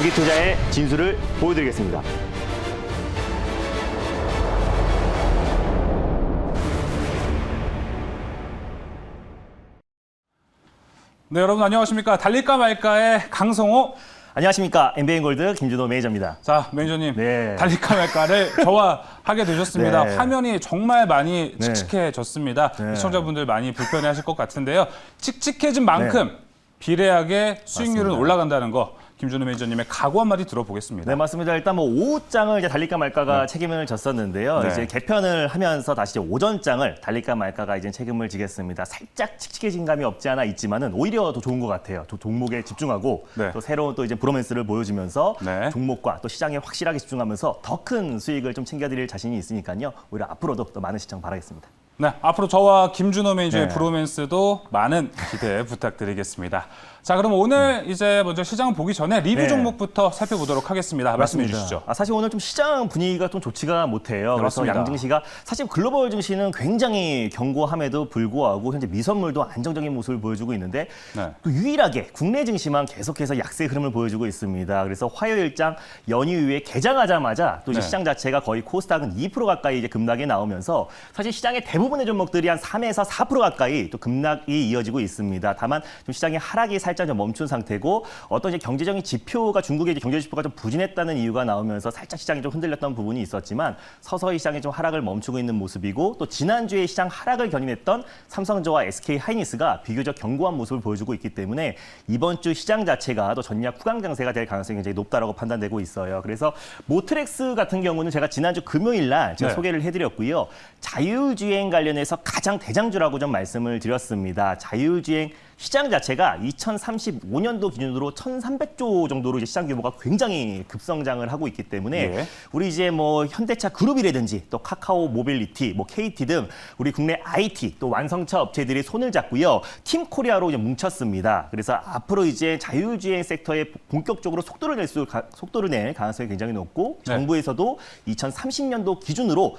장기 투자의 진수를 보여드리겠습니다. 네, 여러분 안녕하십니까. 달릴까 말까의 강성호. 안녕하십니까. MBN골드 김준호 매니저입니다. 자, 매니저님. 네. 달릴까 말까를 저와 하게 되셨습니다. 네. 화면이 정말 많이 네. 칙칙해졌습니다. 네. 시청자분들 많이 불편해하실 것 같은데요. 칙칙해진 만큼 비례하게 수익률은 맞습니다. 올라간다는 거. 김준호 매니저님의 각오 한마디 들어보겠습니다. 네, 맞습니다. 일단 뭐 오후장을 이제 달릴까 말까가 책임을 졌었는데요. 네. 이제 개편을 하면서 다시 이제 오전장을 달릴까 말까가 이제 책임을 지겠습니다. 살짝 칙칙해진 감이 없지 않아 있지만은 오히려 더 좋은 것 같아요. 또 종목에 집중하고 네. 또 새로운 또 이제 브로맨스를 보여주면서 네. 종목과 또 시장에 확실하게 집중하면서 더 큰 수익을 좀 챙겨드릴 자신이 있으니까요. 오히려 앞으로도 더 많은 시청 바라겠습니다. 네, 앞으로 저와 김준호 매니저의 네. 브로맨스도 많은 기대 부탁드리겠습니다. 자, 그럼 오늘 이제 먼저 시장 보기 전에 리뷰 네. 종목부터 살펴보도록 하겠습니다. 말씀해 맞습니다. 주시죠. 사실 오늘 좀 시장 분위기가 좀 좋지가 못해요. 그래서 맞습니다. 양증시가 사실 글로벌 증시는 굉장히 견고함에도 불구하고 현재 미선물도 안정적인 모습을 보여주고 있는데 네. 또 유일하게 국내 증시만 계속해서 약세 흐름을 보여주고 있습니다. 그래서 화요일장 연휴 이후에 개장하자마자 또 이제 네. 시장 자체가 거의 코스닥은 2% 가까이 이제 급락이 나오면서 사실 시장의 대부분의 종목들이 한 3에서 4% 가까이 또 급락이 이어지고 있습니다. 다만 좀 시장의 하락이 살짝 좀 멈춘 상태고 어떤 이제 경제적인 지표가 중국의 이제 경제 지표가 좀 부진했다는 이유가 나오면서 살짝 시장이 좀 흔들렸던 부분이 있었지만 서서히 시장이 좀 하락을 멈추고 있는 모습이고 또 지난주에 시장 하락을 견인했던 삼성전자와 SK 하이닉스가 비교적 견고한 모습을 보여주고 있기 때문에 이번 주 시장 자체가 또 전략 후강 장세가 될 가능성이 굉장히 높다라고 판단되고 있어요. 그래서 모트렉스 같은 경우는 제가 지난주 금요일 날 제가 네. 소개를 해드렸고요. 자율주행 관련해서 가장 대장주라고 좀 말씀을 드렸습니다. 자율주행 시장 자체가 2035년도 기준으로 1,300조 정도로 이제 시장 규모가 굉장히 급성장을 하고 있기 때문에 예. 우리 이제 뭐 현대차 그룹이라든지 또 카카오 모빌리티, 뭐 KT 등 우리 국내 IT 또 완성차 업체들이 손을 잡고요. 팀 코리아로 이제 뭉쳤습니다. 그래서 앞으로 이제 자율주행 섹터에 본격적으로 속도를 낼 가능성이 굉장히 높고 네. 정부에서도 2030년도 기준으로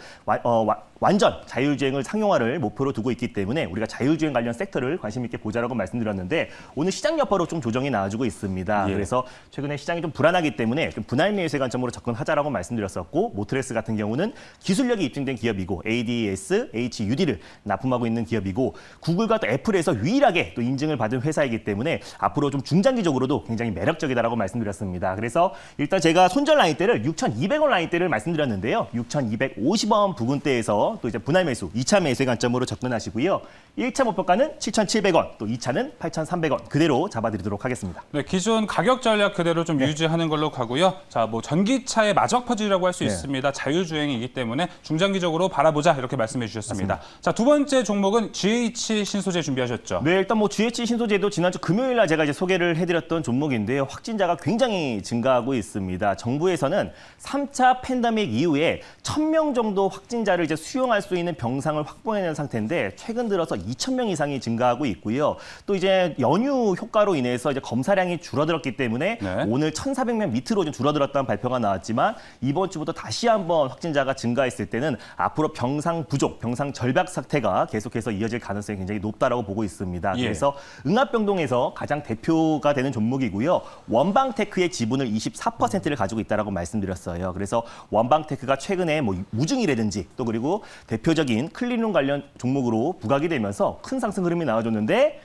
완전 자율주행을 상용화를 목표로 두고 있기 때문에 우리가 자율주행 관련 섹터를 관심 있게 보자라고 말씀드렸는데 오늘 시장 여파로 좀 조정이 나와주고 있습니다. 예. 그래서 최근에 시장이 좀 불안하기 때문에 좀 분할 매수의 관점으로 접근하자라고 말씀드렸었고 모트레스 같은 경우는 기술력이 입증된 기업이고 ADS, HUD를 납품하고 있는 기업이고 구글과 또 애플에서 유일하게 또 인증을 받은 회사이기 때문에 앞으로 좀 중장기적으로도 굉장히 매력적이다라고 말씀드렸습니다. 그래서 일단 제가 손절 라인대를 6,200원 라인대를 말씀드렸는데요. 6,250원 부근대에서 또 이제 분할 매수, 2차 매수의 관점으로 접근하시고요. 1차 목표가는 7,700원, 또 2차는 8,300원 그대로 잡아드리도록 하겠습니다. 네, 기존 가격 전략 그대로 좀 유지하는 걸로 가고요. 자, 뭐 전기차의 마지막 퍼즐이라고 할 수 네. 있습니다. 자율주행이기 때문에 중장기적으로 바라보자 이렇게 말씀해 주셨습니다. 자, 두 번째 종목은 GH 신소재 준비하셨죠? 네, 일단 뭐 GH 신소재도 지난주 금요일 날 제가 이제 소개를 해드렸던 종목인데요. 확진자가 굉장히 증가하고 있습니다. 정부에서는 3차 팬데믹 이후에 1,000명 정도 확진자를 이제 수용할 수 있는 병상을 확보해낸 상태인데 최근 들어서 2,000명 이상이 증가하고 있고요. 또 이제 연휴 효과로 인해서 이제 검사량이 줄어들었기 때문에 네. 오늘 1,400명 밑으로 좀 줄어들었다는 발표가 나왔지만 이번 주부터 다시 한번 확진자가 증가했을 때는 앞으로 병상 부족, 병상 절벽 사태가 계속해서 이어질 가능성이 굉장히 높다라고 보고 있습니다. 예. 그래서 응압병동에서 가장 대표가 되는 종목이고요. 원방테크의 지분을 24%를 가지고 있다라고 말씀드렸어요. 그래서 원방테크가 최근에 뭐 무증이라든지 또 그리고 대표적인 클린룸 관련 종목으로 부각이 되면서 큰 상승 흐름이 나와줬는데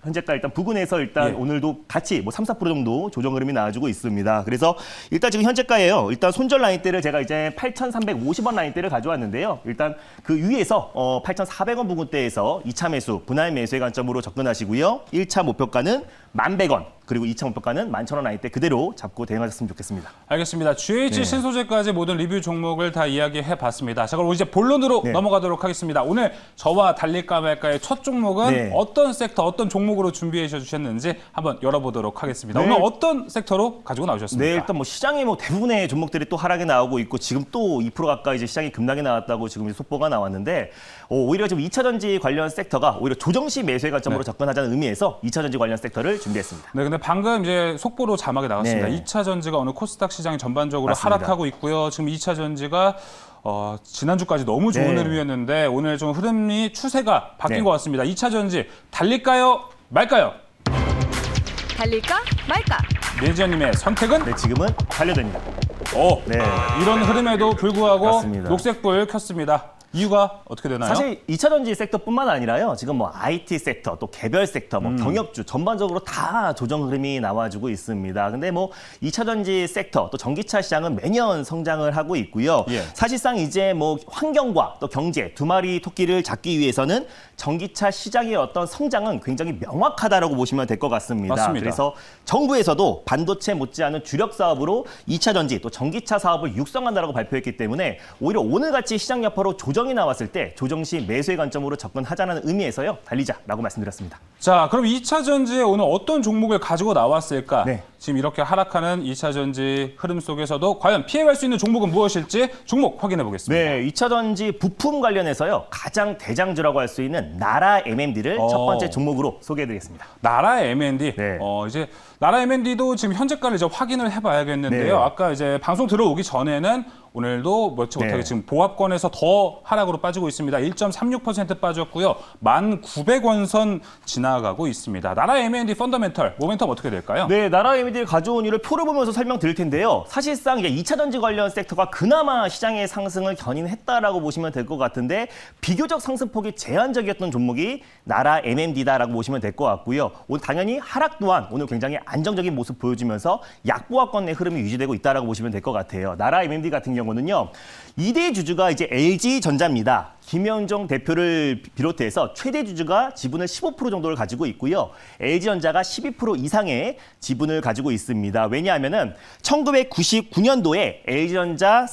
현재가 일단 부근에서 일단 예. 오늘도 같이 뭐 3, 4% 정도 조정 흐름이 나와주고 있습니다. 그래서 일단 지금 현재가예요. 일단 손절 라인대를 제가 이제 8,350원 라인대를 가져왔는데요. 일단 그 위에서 8,400원 부근대에서 2차 매수, 분할 매수의 관점으로 접근하시고요. 1차 목표가는 1,100원. 그리고 2차 목표가는 11,000원 라인대 그대로 잡고 대응하셨으면 좋겠습니다. 알겠습니다. GH 네. 신소재까지 모든 리뷰 종목을 다 이야기해봤습니다. 자, 그럼 이제 본론으로 네. 넘어가도록 하겠습니다. 오늘 저와 달릴까 말까의 첫 종목은 네. 어떤 섹터, 어떤 종목으로 준비해 주셨는지 한번 열어보도록 하겠습니다. 네. 오늘 어떤 섹터로 가지고 나오셨습니까? 네, 일단 뭐 시장이 뭐 대부분의 종목들이 또 하락이 나오고 있고 지금 또 2% 가까이 이제 시장이 급락이 나왔다고 지금 이제 속보가 나왔는데 오히려 지금 2차 전지 관련 섹터가 오히려 조정시 매수의 관점으로 네. 접근하자는 의미에서 2차 전지 관련 섹터를 준비했습니다. 네, 근데 방금 이제 속보로 자막이 나왔습니다. 네. 2차 전지가 오늘 코스닥 시장이 전반적으로 맞습니다. 하락하고 있고요. 지금 2차 전지가 지난주까지 너무 좋은 네. 흐름이었는데 오늘 좀 흐름이 추세가 바뀐 네. 것 같습니다. 2차 전지 달릴까요? 말까요? 달릴까 말까? 내지현님의 선택은? 네, 지금은 반려됩니다. 네. 이런 흐름에도 불구하고 맞습니다. 녹색불 켰습니다. 이유가 어떻게 되나요? 사실 2차전지 섹터뿐만 아니라요. 지금 뭐 IT 섹터, 또 개별 섹터, 뭐 경협주 전반적으로 다 조정 흐름이 나와주고 있습니다. 근데 뭐 2차전지 섹터, 또 전기차 시장은 매년 성장을 하고 있고요. 예. 사실상 이제 뭐 환경과 또 경제 두 마리 토끼를 잡기 위해서는 전기차 시장의 어떤 성장은 굉장히 명확하다라고 보시면 될 것 같습니다. 맞습니다. 그래서 정부에서도 반도체 못지않은 주력 사업으로 2차전지 또 전기차 사업을 육성한다라고 발표했기 때문에 오히려 오늘같이 시장 여파로 조정이 나왔을 때 조정 시 매수의 관점으로 접근하자는 의미에서요. 달리자라고 말씀드렸습니다. 자, 그럼 2차 전지에 오늘 어떤 종목을 가지고 나왔을까? 네. 지금 이렇게 하락하는 2차 전지 흐름 속에서도 과연 피해갈 수 있는 종목은 무엇일지 종목 확인해 보겠습니다. 네, 2차전지 부품 관련해서요. 가장 대장주라고 할 수 있는 나라 MMD를 첫 번째 종목으로 소개해드리겠습니다. 나라 M&D. 네. 이제 나라 M&D도 지금 현재가를 이제 확인을 해봐야겠는데요. 네. 아까 이제 방송 들어오기 전에는 오늘도 멋지 못하게 네. 지금 보합권에서 더 하락으로 빠지고 있습니다. 1.36% 빠졌고요. 1,900원 선 지나가고 있습니다. 나라 M&D 펀더멘털 모멘텀 어떻게 될까요? 네, 나라 MMD를 가져온 이유를 표를 보면서 설명드릴 텐데요. 사실상 이제 2차전지 관련 섹터가 그나마 시장의 상승을 견인했다라고 보시면 될 것 같은데 비교적 상승폭이 제한적이었던 종목이 나라 MMD다라고 보시면 될 것 같고요. 오늘 당연히 하락 또한 오늘 굉장히 안정적인 모습 보여주면서 약보합권 내 흐름이 유지되고 있다라고 보시면 될 것 같아요. 나라 MMD 같은 경우는요. 2대 주주가 이제 LG전자입니다. 김현종 대표를 비롯해서 최대 주주가 지분을 15% 정도를 가지고 있고요. LG전자가 12% 이상의 지분을 가지고 있습니다. 왜냐하면은 1999년도에 LG전자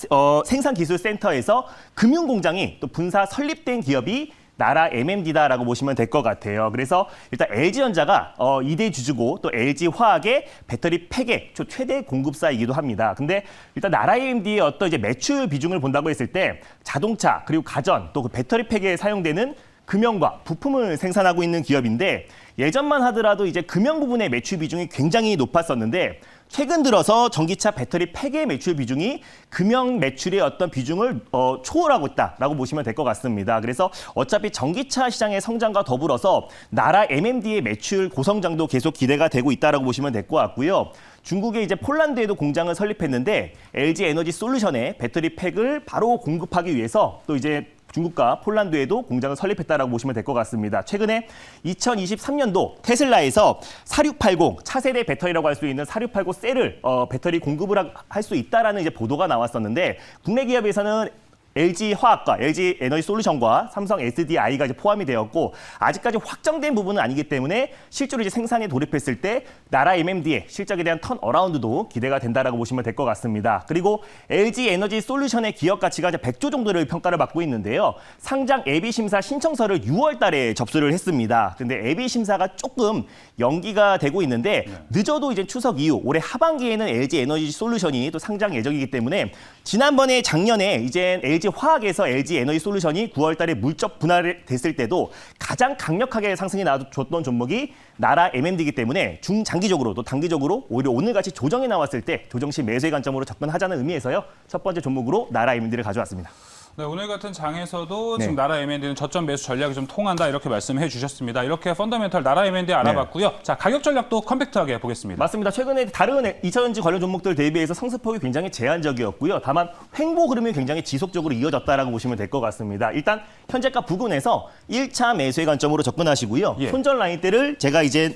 생산기술센터에서 금융공장이 또 분사 설립된 기업이 나라 MMD다라고 보시면 될 것 같아요. 그래서 일단 LG전자가 2대 주주고 또 LG화학의 배터리 팩의 최대 공급사이기도 합니다. 근데 일단 나라 MMD의 어떤 이제 매출 비중을 본다고 했을 때 자동차 그리고 가전 또 그 배터리 팩에 사용되는 금형과 부품을 생산하고 있는 기업인데 예전만 하더라도 이제 금형 부분의 매출 비중이 굉장히 높았었는데 최근 들어서 전기차 배터리 팩의 매출 비중이 금형 매출의 어떤 비중을 초월하고 있다라고 보시면 될 것 같습니다. 그래서 어차피 전기차 시장의 성장과 더불어서 나라 MMD의 매출 고성장도 계속 기대가 되고 있다라고 보시면 될 것 같고요. 중국의 이제 폴란드에도 공장을 설립했는데 LG 에너지 솔루션의 배터리 팩을 바로 공급하기 위해서 또 이제 중국과 폴란드에도 공장을 설립했다라고 보시면 될 것 같습니다. 최근에 2023년도 테슬라에서 4680 차세대 배터리라고 할 수 있는 4680 셀을 배터리 공급을 할 수 있다라는 이제 보도가 나왔었는데 국내 기업에서는 LG화학과 LG에너지솔루션과 삼성 SDI가 이제 포함이 되었고 아직까지 확정된 부분은 아니기 때문에 실제로 이제 생산에 돌입했을 때 나라 MMD의 실적에 대한 턴어라운드도 기대가 된다라고 보시면 될 것 같습니다. 그리고 LG에너지솔루션의 기업 가치가 이제 100조 정도를 평가를 받고 있는데요. 상장 예비 심사 신청서를 6월 달에 접수를 했습니다. 근데 예비 심사가 조금 연기가 되고 있는데 늦어도 이제 추석 이후 올해 하반기에는 LG에너지솔루션이 또 상장 예정이기 때문에 지난번에 작년에 이제 LG화학에서 LG에너지솔루션이 9월 달에 물적 분할됐을 때도 가장 강력하게 상승이 나와줬던 종목이 나라 MMD이기 때문에 중장기적으로 또 단기적으로 오히려 오늘같이 조정이 나왔을 때 조정 시 매수의 관점으로 접근하자는 의미에서요. 첫 번째 종목으로 나라 MMD를 가져왔습니다. 네, 오늘 같은 장에서도 네. 지금 나라 M&D는 저점 매수 전략이 좀 통한다 이렇게 말씀해 주셨습니다. 이렇게 펀더멘털 나라 M&D 알아봤고요. 자, 가격 전략도 컴팩트하게 보겠습니다. 맞습니다. 최근에 다른 2차전지 관련 종목들 대비해서 상승폭이 굉장히 제한적이었고요. 다만 횡보 흐름이 굉장히 지속적으로 이어졌다라고 보시면 될 것 같습니다. 일단 현재가 부근에서 1차 매수의 관점으로 접근하시고요. 예. 손절 라인대를 제가 이제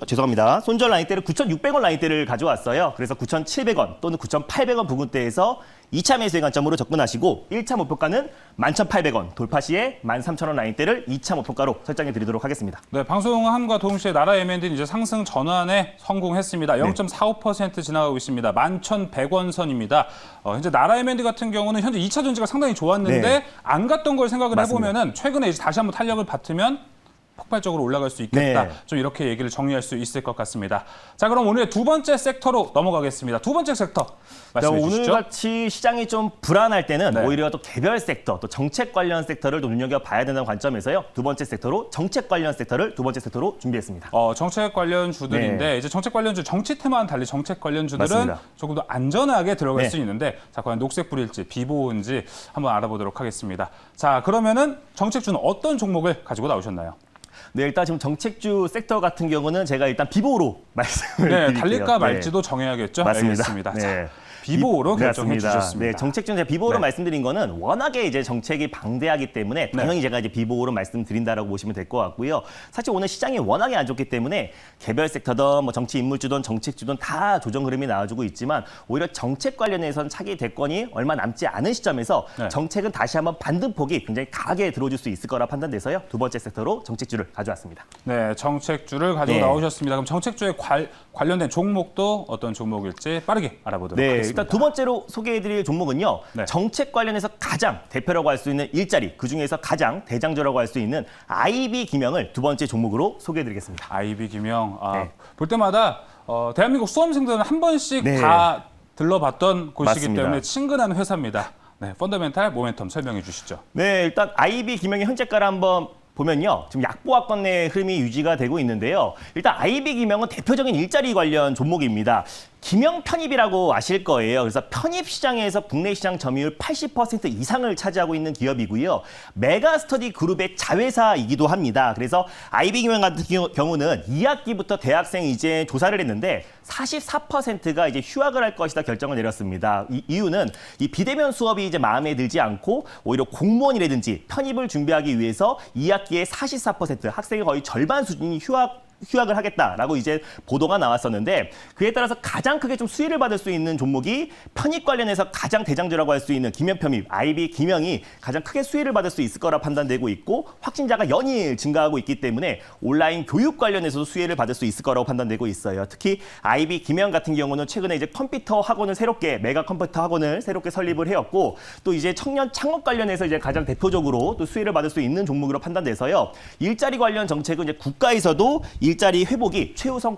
죄송합니다. 손절 라인대를 9,600원 라인대를 가져왔어요. 그래서 9,700원 또는 9,800원 부근대에서 2차 매수의 관점으로 접근하시고 1차 목표가는 11,800원, 돌파 시에 13,000원 라인대를 2차 목표가로 설정해 드리도록 하겠습니다. 네, 방송함과 동시에 나라 M&D는 이제 상승 전환에 성공했습니다. 0.45% 지나가고 있습니다. 11,100원 선입니다. 현재 나라 M&D 같은 경우는 현재 2차 전지가 상당히 좋았는데 네. 안 갔던 걸 생각을 맞습니다. 해보면은 최근에 이제 다시 한번 탄력을 받으면 폭발적으로 올라갈 수 있겠다. 네. 좀 이렇게 얘기를 정리할 수 있을 것 같습니다. 자, 그럼 오늘의 두 번째 섹터로 넘어가겠습니다. 두 번째 섹터 말씀해 주시죠. 오늘같이 시장이 좀 불안할 때는 네. 오히려 또 개별 섹터, 또 정책 관련 섹터를 또 눈여겨봐야 된다는 관점에서요. 두 번째 섹터로 정책 관련 섹터를 두 번째 섹터로 준비했습니다. 정책 관련 주들인데 네. 이제 정책 관련주 정치 테마와는 달리 정책 관련주들은 맞습니다. 조금 더 안전하게 들어갈 네. 수 있는데 자, 과연 녹색불일지 비보인지 한번 알아보도록 하겠습니다. 자, 그러면은 정책주는 어떤 종목을 가지고 나오셨나요? 네, 일단 지금 정책주 섹터 같은 경우는 제가 일단 비보로 말씀을 네, 드릴게요. 달릴까 네. 말지도 정해야겠죠. 맞습니다. 알겠습니다. 네. 자, 비보로 결정해 맞습니다. 주셨습니다. 네, 정책주 제가 비보로 네. 말씀드린 거는 워낙에 이제 정책이 방대하기 때문에 당연히 네. 제가 이제 비보로 말씀드린다라고 보시면 될 것 같고요. 사실 오늘 시장이 워낙에 안 좋기 때문에 개별 섹터든 뭐 정치 인물주든 정책주든 다 조정 흐름이 나와주고 있지만 오히려 정책 관련해서는 차기 대권이 얼마 남지 않은 시점에서 네. 정책은 다시 한번 반등폭이 굉장히 강하게 들어줄 수 있을 거라 판단돼서요. 두 번째 섹터로 정책주를 가져왔습니다. 네, 정책주를 가지고 네. 나오셨습니다. 그럼 정책주에 관련된 종목도 어떤 종목일지 빠르게 알아보도록 네, 하겠습니다. 일단 두 번째로 소개해드릴 종목은요. 네. 정책 관련해서 가장 대표라고 할 수 있는 일자리, 그중에서 가장 대장주라고 할 수 있는 IB 기명을 두 번째 종목으로 소개해드리겠습니다. IB 기명. 네. 볼 때마다 대한민국 수험생들은 한 번씩 네. 다 들러봤던 곳이기 맞습니다. 때문에 친근한 회사입니다. 네, 펀더멘탈 모멘텀 설명해 주시죠. 네, 일단 IB 기명의 현재가를 한번 보면요. 지금 약보합권 내 흐름이 유지가 되고 있는데요. 일단 IB 기명은 대표적인 일자리 관련 종목입니다. 기명 편입이라고 아실 거예요. 그래서 편입 시장에서 국내 시장 점유율 80% 이상을 차지하고 있는 기업이고요. 메가스터디 그룹의 자회사이기도 합니다. 그래서 IB 기명 같은 경우는 2학기부터 대학생 이제 조사를 했는데 44%가 이제 휴학을 할 것이다 결정을 내렸습니다. 이유는 이 비대면 수업이 이제 마음에 들지 않고 오히려 공무원이라든지 편입을 준비하기 위해서 2학기에 44% 학생의 거의 절반 수준이 휴학을 하겠다라고 이제 보도가 나왔었는데 그에 따라서 가장 크게 좀 수혜를 받을 수 있는 종목이 편입 관련해서 가장 대장주라고 할 수 있는 기명 편입, IB 기명이 가장 크게 수혜를 받을 수 있을 거라 판단되고 있고 확진자가 연일 증가하고 있기 때문에 온라인 교육 관련해서도 수혜를 받을 수 있을 거라고 판단되고 있어요. 특히 IB 기명 같은 경우는 최근에 이제 컴퓨터 학원을 새롭게 메가 컴퓨터 학원을 새롭게 설립을 해왔고 또 이제 청년 창업 관련해서 이제 가장 대표적으로 또 수혜를 받을 수 있는 종목으로 판단돼서요. 일자리 관련 정책은 이제 국가에서도 일자리 회복이 최우선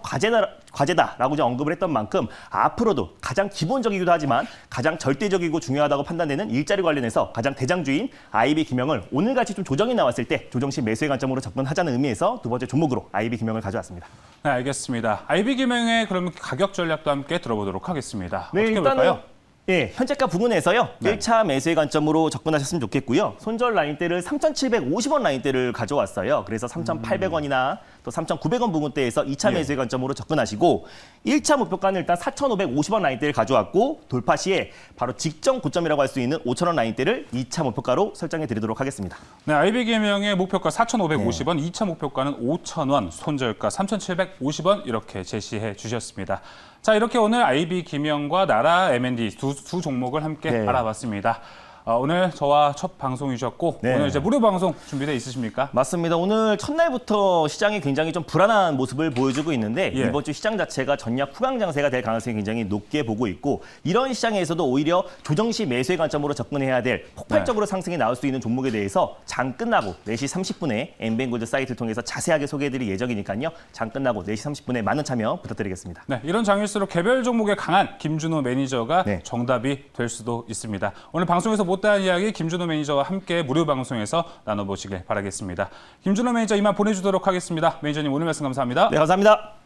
과제다라고 이제 언급을 했던 만큼 앞으로도 가장 기본적이기도 하지만 가장 절대적이고 중요하다고 판단되는 일자리 관련해서 가장 대장주인 IB 기명을 오늘같이 좀 조정이 나왔을 때 조정 시 매수의 관점으로 접근하자는 의미에서 두 번째 종목으로 IB 기명을 가져왔습니다. 네, 알겠습니다. IB 기명의 그러면 가격 전략도 함께 들어보도록 하겠습니다. 네, 어떻게 일단은 볼까요? 예, 현재가 부근에서요. 네. 1차 매수의 관점으로 접근하셨으면 좋겠고요. 손절 라인대를 3,750원 라인대를 가져왔어요. 그래서 3,800원이나 또 3,900원 부근대에서 2차 예. 매수의 관점으로 접근하시고 1차 목표가는 일단 4,550원 라인대를 가져왔고 돌파 시에 바로 직전 고점이라고 할 수 있는 5,000원 라인대를 2차 목표가로 설정해 드리도록 하겠습니다. 네, IB 기명의 목표가 4,550원, 2차 목표가는 5,000원, 손절가 3,750원 이렇게 제시해 주셨습니다. 자, 이렇게 오늘 IB 기명과 나라 M&D 두 종목을 함께 네. 알아봤습니다. 오늘 저와 첫 방송이셨고 네. 오늘 이제 무료 방송 준비되어 있으십니까? 맞습니다. 오늘 첫날부터 시장이 굉장히 좀 불안한 모습을 보여주고 있는데 예. 이번 주 시장 자체가 전략 후강 장세가 될 가능성이 굉장히 높게 보고 있고 이런 시장에서도 오히려 조정 시 매수의 관점으로 접근해야 될 폭발적으로 상승이 나올 수 있는 종목에 대해서 장 끝나고 4시 30분에 엠뱅골드 사이트를 통해서 자세하게 소개해드릴 예정이니까요. 장 끝나고 4시 30분에 많은 참여 부탁드리겠습니다. 네, 이런 장일수록 개별 종목에 강한 김준호 매니저가 네. 정답이 될 수도 있습니다. 오늘 방송에서 못다한 이야기 김준호 매니저와 함께 무료 방송에서 나눠보시길 바라겠습니다. 김준호 매니저 이만 보내주도록 하겠습니다. 매니저님 오늘 말씀 감사합니다. 네, 감사합니다.